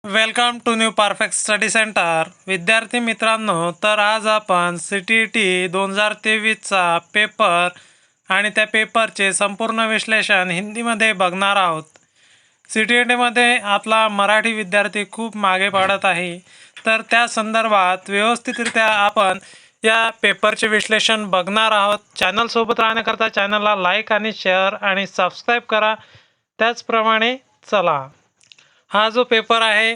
Welcome to new perfect study centre. विद्यार्थी मित्रांनो, तर आज आपण CTET 2023चा पेपर आणि त्या पेपरचे संपूर्ण विश्लेषण हिंदीमध्ये बघणार आहोत. CTETमध्ये आपला मराठी विद्यार्थी खूप मागे पडत आहे, तर त्या संदर्भात व्यवस्थितरित्या आपण या पेपरचे विश्लेषण बघणार आहोत. चॅनलसोबत राहण्याकरता चॅनलला लाईक आणि शेअर आणि सबस्क्राईब करा. त्याचप्रमाणे चला, हा जो पेपर आहे,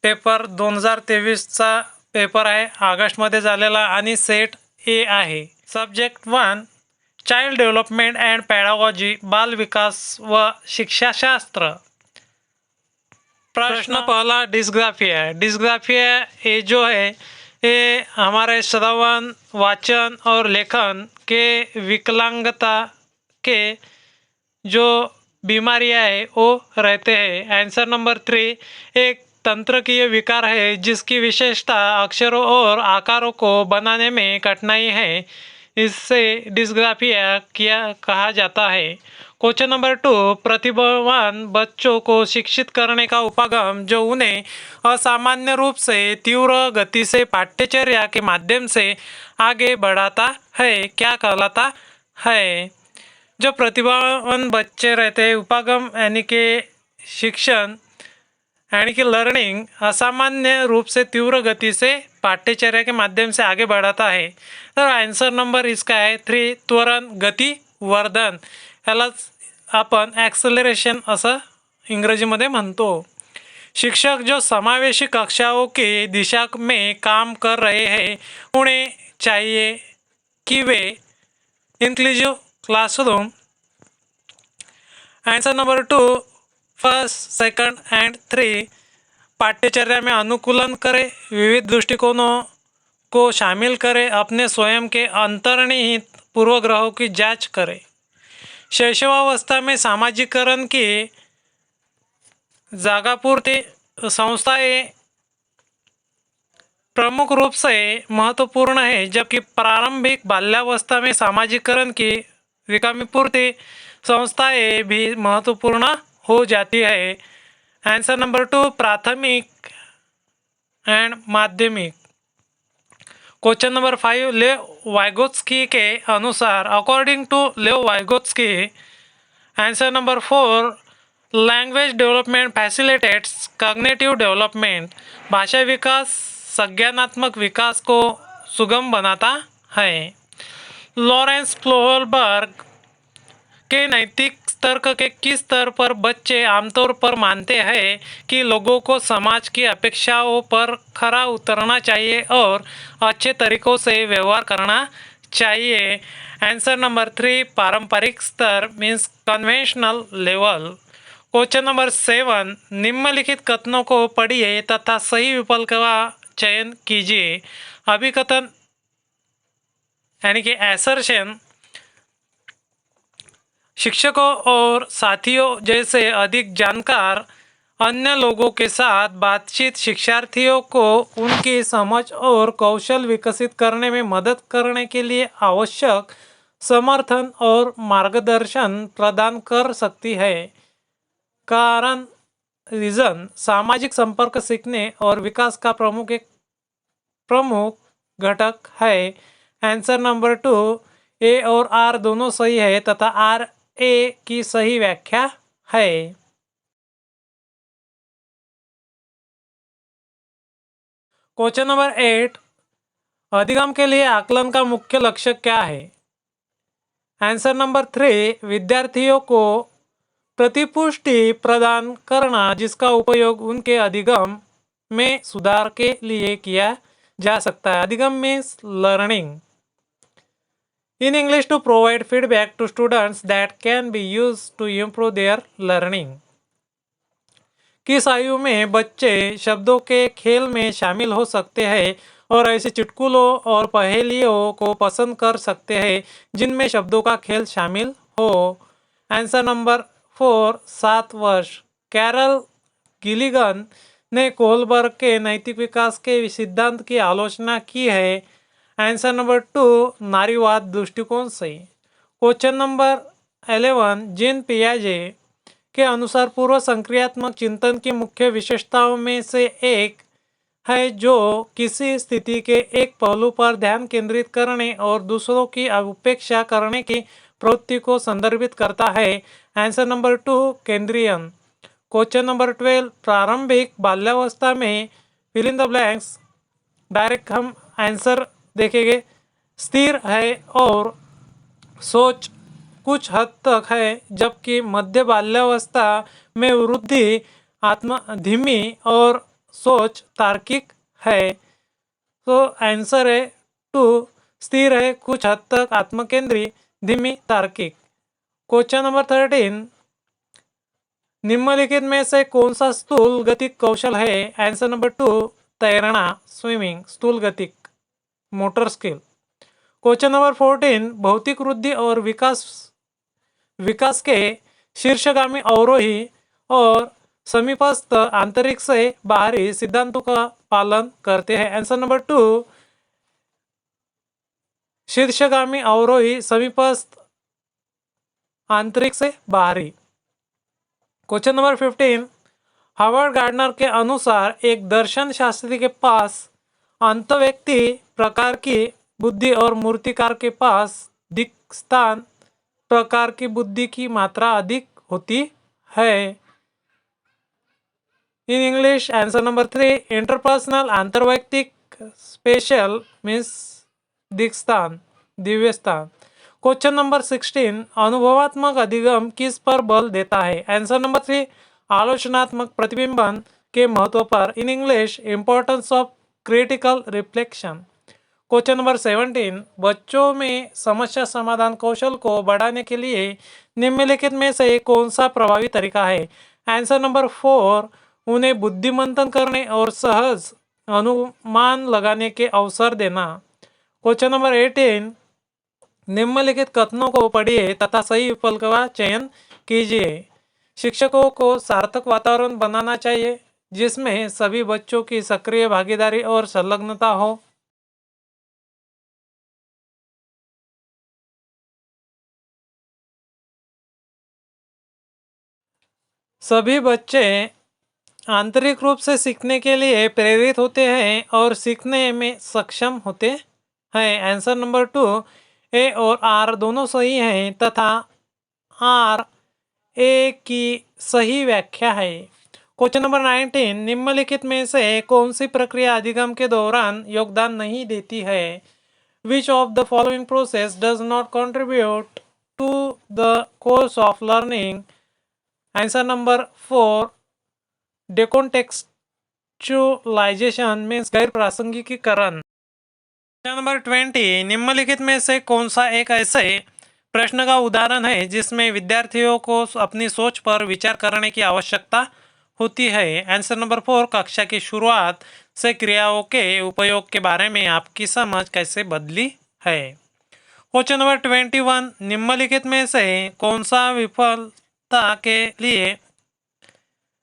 पेपर 2023चा पेपर आहे, ऑगस्टमध्ये झालेला आणि सेट ए आहे. सब्जेक्ट 1 चाइल्ड डेव्हलपमेंट अँड पॅडागॉजी, बाल विकास व शिक्षाशास्त्र. प्रश्न पहला डिस्ग्राफिया है. डिस्ग्राफिया ये जो है ये हमारे श्रवण, वाचन और लेखन के विकलांगता के जो बीमारियां है वो रहते हैं. आंसर नंबर 3 एक तंत्रकीय विकार है जिसकी विशेषता अक्षरों और आकारों को बनाने में कठिनाई है. इससे डिस्ग्राफिया किया कहा जाता है. क्वेश्चन नंबर 2 प्रतिभावान बच्चों को शिक्षित करने का उपागम जो उन्हें असामान्य रूप से तीव्र गति से पाठ्यचर्या के माध्यम से आगे बढ़ाता है क्या कहलाता है. जो प्रतिभावान बच्चे रहते हैं, उपागम यानी कि शिक्षण यानी कि लर्निंग असामान्य रूप से तीव्र गति से पाठ्यचर्या के माध्यम से आगे बढ़ाता है. तर आन्सर नंबर इसका है 3 त्वरण गती वर्धन. यालाच आपण ॲक्सेलरेशन असं इंग्रजीमध्ये म्हणतो. शिक्षक जो समावेशी कक्षाओं की दिशा में काम कर रहे हैं उन्हें चाहिए कि वे inclusive classroom. Answer number 2 first, second and 3 पाठ्यचर्या में अनुकूलन करें, विविध दृष्टिकोणों को शामिल करें, अपने स्वयं के अंतर्निहित पूर्वग्रहों की जांच करें. शैशवावस्था में सामाजिकरण की जागापूर्ति संस्थाएं प्रमुख रूप से महत्वपूर्ण है, जबकि प्रारंभिक बाल्यावस्था में सामाजिकरण की विकामीपूर्ति संस्थाएं भी महत्वपूर्ण हो जाती है. आंसर नंबर 2 प्राथमिक एंड माध्यमिक. क्वेश्चन नंबर 5 लेव वाइगोत्स्की के अनुसार according to Lev Vygotsky. Answer number 4 language development facilitates cognitive development. भाषा विकास संज्ञानात्मक विकास को सुगम बनाता है. लॉरेंस फ्लोहलबर्ग के नैतिक तर्क के किस स्तर पर बच्चे आमतौर पर मानते हैं कि लोगों को समाज की अपेक्षाओं पर खरा उतरना चाहिए और अच्छे तरीकों से व्यवहार करना चाहिए. आंसर नंबर 3 पारंपरिक स्तर means conventional level. Question number 7 निम्नलिखित कथनों को पढ़िए तथा सही विकल्प का चयन कीजिए. अभिकथन यानी कि एसर्शन शिक्षकों और साथियों जैसे अधिक जानकार अन्य लोगों के साथ बातचीत शिक्षार्थियों को उनकी समझ और कौशल विकसित करने में मदद करने के लिए आवश्यक समर्थन और मार्गदर्शन प्रदान कर सकती है. कारण रीजन सामाजिक संपर्क सीखने और विकास का प्रमुख घटक है. आंसर नंबर 2 ए और आर दोनों सही है तथा आर ए की सही व्याख्या है. क्वेश्चन नंबर 8 अधिगम के लिए आकलन का मुख्य लक्ष्य क्या है. आंसर नंबर 3 विद्यार्थियों को प्रतिपुष्टि प्रदान करना जिसका उपयोग उनके अधिगम में सुधार के लिए किया जा सकता है. अधिगम means learning. In English, to provide feedback to students that can be used to improve their learning. किस आयु में बच्चे शब्दों के खेल में शामिल हो सकते हैं और ऐसे चुटकुलों और पहेलियों को पसंद कर सकते हैं जिनमें शब्दों का खेल शामिल हो. आंसर नंबर 4 7 वर्ष. कैरल गिलिगन ने कोहलबर्ग के नैतिक विकास के सिद्धांत की आलोचना की है. आंसर नंबर 2 नारीवाद दृष्टिकोण से. क्वेश्चन नंबर 11 जीन पियाजे के अनुसार पूर्व संक्रियात्मक चिंतन की मुख्य विशेषताओं में से एक है जो किसी स्थिति के एक पहलू पर ध्यान केंद्रित करने और दूसरों की उपेक्षा करने की प्रवृत्ति को संदर्भित करता है। आंसर नंबर 2 केंद्रियन। क्वेश्चन नंबर 12 प्रारंभिक बाल्यावस्था में fill in the blanks. Direct हम आंसर देखेंगे। स्थिर है और सोच कुछ हद तक है, जबकि मध्य बाल्यावस्था में वृद्धि आत्म धीमी और सोच तार्किक है। तो आंसर है 2 स्थिर है, कुछ हद तक आत्मकेंद्री, धीमी, तार्किक। क्वेश्चन नंबर 13 निम्नलिखित में से कौन सा स्थूल गतिक कौशल है? आंसर नंबर 2 तैरना, स्विमिंग, स्थूल गतिक, मोटर स्किल। क्वेश्चन नंबर 14 भौतिक वृद्धि और विकास के शीर्षगामी अवरोही और समीपस्थ आंतरिक से बाहरी सिद्धांतों का पालन करते हैं। आंसर नंबर 2 शीर्षगामी अवरोही, समीपस्थ, आंतरिक से बाहरी। क्वेश्चन नंबर 15 हार्वर्ड गार्डनर के अनुसार एक दर्शन शास्त्री के पास अंतव्यक्ति प्रकार की बुद्धि और मूर्तिकार के पास दिक्स्थान प्रकार की बुद्धि की मात्रा अधिक होती है। In English answer number 3 interpersonal, अंतर्वैयक्तिक, स्पेशल मीन्स दिक्स्थान, दिव्य स्थान। क्वेश्चन नंबर 16 अनुभवात्मक अधिगम किस पर बल देता है? आंसर नंबर 3 आलोचनात्मक प्रतिबिंबन के महत्व पर। In English importance of critical reflection. Question number 17 बच्चों में समस्या समाधान कौशल को बढ़ाने के लिए निम्नलिखित में से कौन सा प्रभावी तरीका है? आंसर नंबर 4 उन्हें बुद्धिमंथन करने और सहज अनुमान लगाने के अवसर देना। क्वेश्चन नंबर 18 निम्नलिखित कथनों को पढ़िए तथा सही विकल्प का चयन कीजिए। शिक्षकों को सार्थक वातावरण बनाना चाहिए जिसमें सभी बच्चों की सक्रिय भागीदारी और संलग्नता हो। सभी बच्चे आंतरिक रूप से सीखने के लिए प्रेरित होते हैं और सीखने में सक्षम होते हैं। आंसर नंबर 2 ए और आर दोनों सही हैं तथा आर ए की सही व्याख्या है। क्वेश्चन नंबर 19 निम्नलिखित में से कौन सी प्रक्रिया अधिगम के दौरान योगदान नहीं देती है? Which of the following process does not contribute to the course of learning? Answer number 4 decontextualisation means गैर प्रासंगिकीकरण। नंबर 20 निम्नलिखित में से कौन सा एक ऐसे प्रश्न का उदाहरण है जिसमें विद्यार्थियों को अपनी सोच पर विचार करने की आवश्यकता होती है? आंसर नंबर 4 कक्षा की शुरुआत से क्रियाओं के उपयोग के बारे में आपकी समझ कैसे बदली है? क्वेश्चन नंबर 21 निम्नलिखित में से कौन सा विफलता के लिए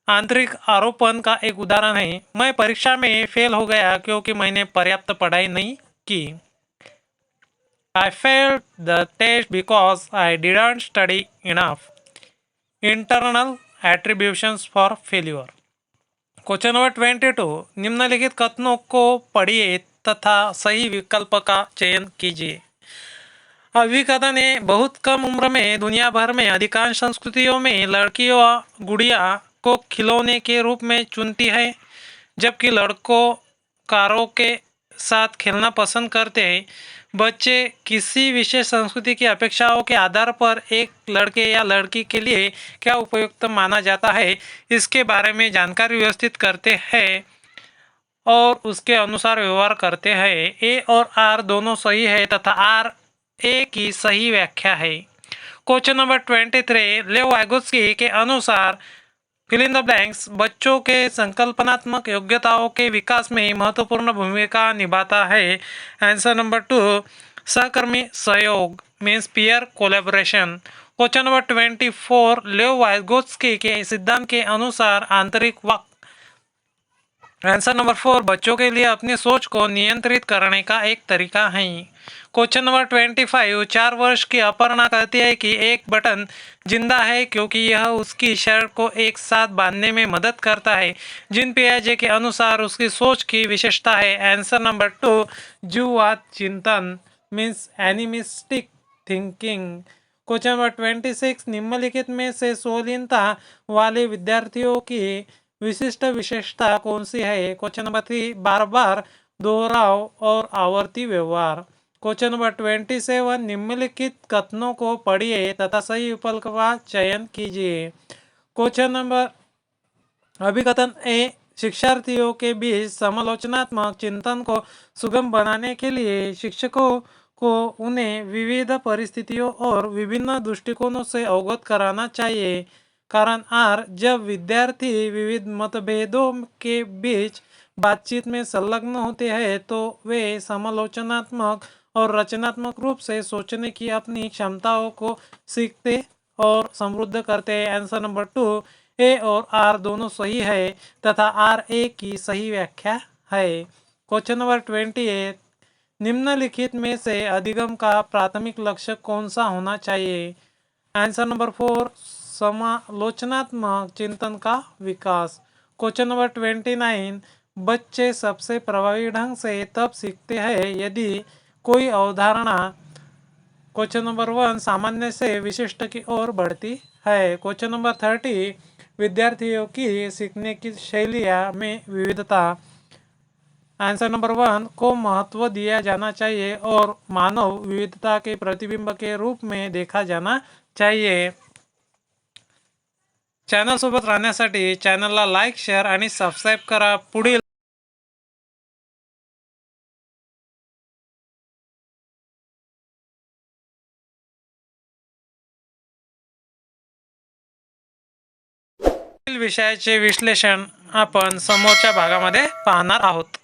आंतरिक आरोपण का एक उदाहरण है? मैं परीक्षा में फेल हो गया क्योंकि मैंने पर्याप्त पढ़ाई नहीं की। I failed the test because I didn't study enough. Internal attributions for failure. Question number 22 निम्नलिखित कथनों को पढ़िए तथा सही विकल्प का चयन कीजिए। अभिकथा ने बहुत कम उम्र में दुनिया भर में अधिकांश संस्कृतियों में लड़कियों गुड़िया को खिलौने के रूप में चुनती है, जबकि लड़कों कारों के साथ खेलना पसंद करते हैं। बच्चे किसी विशेष संस्कृति की अपेक्षाओं के आधार पर एक लड़के या लड़की के लिए क्या उपयुक्त माना जाता है इसके बारे में जानकारी व्यवस्थित करते हैं और उसके अनुसार व्यवहार करते हैं। ए और आर दोनों सही है तथा आर ए की सही व्याख्या है। क्वेश्चन नंबर 23 लेव वाइगोत्स्की के अनुसार फिल इन द ब्लैंक्स बच्चों के संकल्पनात्मक योग्यताओं के विकास में महत्वपूर्ण भूमिका निभाता है। आंसर नंबर 2 सहकर्मी सहयोग means peer collaboration. Question number 24 लेव वाइगोत्स्की के सिद्धांत के अनुसार आंतरिक वाक आंसर नंबर 4 बच्चों के लिए अपनी सोच को नियंत्रित करने का एक तरीका है। क्वेश्चन नंबर 25 4 वर्ष की अपर्णा कहती है कि एक बटन जिंदा है क्योंकि यह उसकी शर्ट को एक साथ बांधने में मदद करता है। जिन पियाजे के अनुसार उसकी सोच की विशेषता है। आंसर नंबर 2 जीववाद चिंतन means animistic thinking. Question number 26 निम्नलिखित में से संलीनता वाले विद्यार्थियों की विशिष्ट विशेषता कौन सी है। क्वेश्चन नंबर 3 बार बार दोहराव और आवर्ती व्यवहार। क्वेश्चन नंबर 27 निम्नलिखित कथनों को पढ़िए तथा सही विकल्प का चयन कीजिए। क्वेश्चन नंबर अभिकथन ए शिक्षार्थियों के बीच समालोचनात्मक चिंतन को सुगम बनाने के लिए शिक्षकों को उन्हें विविध परिस्थितियों और विभिन्न दृष्टिकोणों से अवगत कराना चाहिए। कारण आर जब विद्यार्थी विविध मतभेदों के बीच बातचीत में संलग्न होते हैं तो वे समालोचनात्मक और रचनात्मक रूप से सोचने की अपनी क्षमताओं को सीखते और समृद्ध करते हैं। आंसर नंबर 2 ए और आर दोनों सही है तथा आर ए की सही व्याख्या है। क्वेश्चन नंबर 28 निम्नलिखित में से अधिगम का प्राथमिक लक्ष्य कौन सा होना चाहिए। आंसर नंबर 4 समालोचनात्मक चिंतन का विकास। क्वेश्चन नंबर 29 बच्चे सबसे प्रभावी ढंग से तब सीखते हैं यदि कोई अवधारणा क्वेश्चन नंबर 1 सामान्य से विशिष्ट की ओर बढ़ती है। क्वेश्चन नंबर 30 विद्यार्थियों की सीखने की शैलियाँ में विविधता। आंसर नंबर 1 को महत्व दिया जाना चाहिए और मानव विविधता के प्रतिबिंब के रूप में देखा जाना चाहिए। चॅनल सोबत राहण्यासाठी चॅनलला लाईक शेअर आणि सबस्क्राईब करा। पुढील विषयाचे विश्लेषण आपण समोरच्या भागामध्ये पाहणार आहोत।